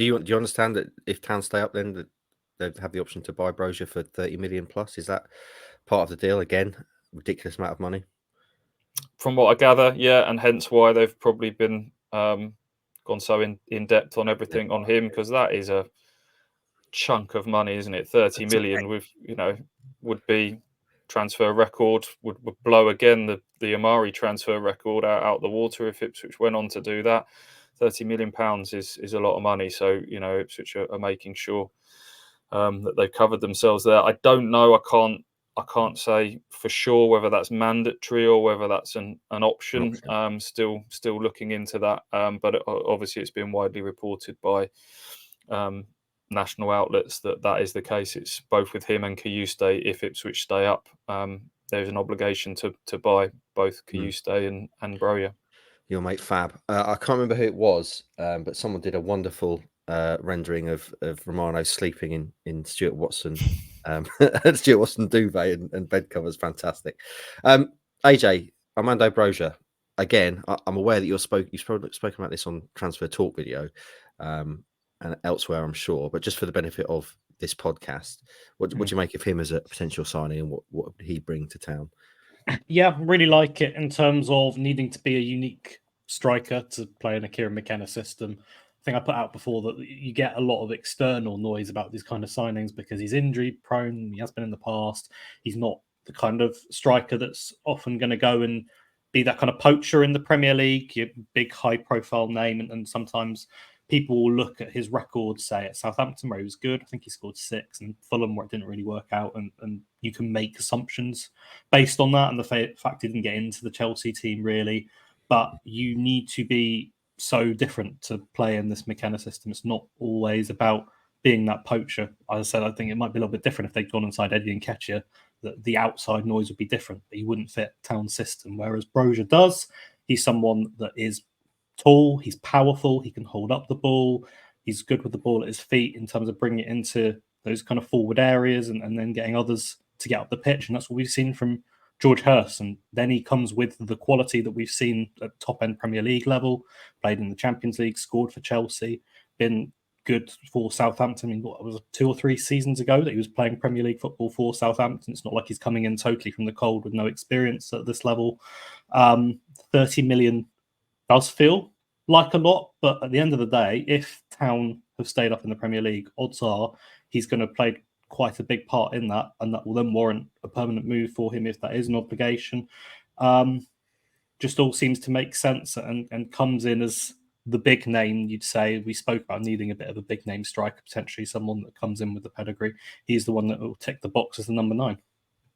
Do you understand that if Town stay up, then that they have the option to buy Broja for 30 million plus? Is that part of the deal? Again, ridiculous amount of money. From what I gather, yeah, and hence why they've probably been gone so in depth on everything on him, because that is a chunk of money, isn't it? 30 million with would be transfer record, would blow again the Amari transfer record out the water if Ipswich went on to do that. £30 million is a lot of money. So Ipswich are making sure that they've covered themselves there. I don't know. I can't say for sure whether that's mandatory or whether that's an option. Still looking into that. But obviously, it's been widely reported by national outlets that is the case. It's both with him and Kayuste. If Ipswich stay up, there's an obligation to buy both Kayuste and Broja. Your mate Fab. I can't remember who it was, but someone did a wonderful rendering of Romano sleeping in Stuart Watson. Stuart Watson duvet and bed covers, fantastic. AJ, Armando Broja. Again, I'm aware that you've spoken about this on Transfer Talk video and elsewhere, I'm sure. But just for the benefit of this podcast, what do you make of him as a potential signing, and what would he bring to Town? Yeah, really like it in terms of needing to be a unique striker to play in a Kieran McKenna system. I think I put out before that you get a lot of external noise about these kind of signings because he's injury prone. He has been in the past. He's not the kind of striker that's often going to go and be that kind of poacher in the Premier League, big high profile name. And sometimes people will look at his record, say at Southampton where he was good. I think he scored 6, and Fulham where it didn't really work out. And you can make assumptions based on that and the fact he didn't get into the Chelsea team really. But you need to be so different to play in this McKenna system. It's not always about being that poacher. As I said, I think it might be a little bit different if they'd gone inside Eddie Nketiah. The outside noise would be different, but he wouldn't fit Town's system. Whereas Broja does. He's someone that is tall, he's powerful, he can hold up the ball, he's good with the ball at his feet in terms of bringing it into those kind of forward areas and then getting others to get up the pitch. And that's what we've seen from George Hurst. And then he comes with the quality that we've seen at top-end Premier League level, played in the Champions League, scored for Chelsea, been good for Southampton. I mean, what was it, 2 or 3 seasons ago that he was playing Premier League football for Southampton? It's not like he's coming in totally from the cold with no experience at this level. 30 million does feel like a lot, but at the end of the day, if Town have stayed up in the Premier League, odds are he's going to play quite a big part in that, and that will then warrant a permanent move for him if that is an obligation. Just all seems to make sense and comes in as the big name, you'd say. We spoke about needing a bit of a big name striker, potentially someone that comes in with the pedigree. He's the one that will tick the box as the number 9.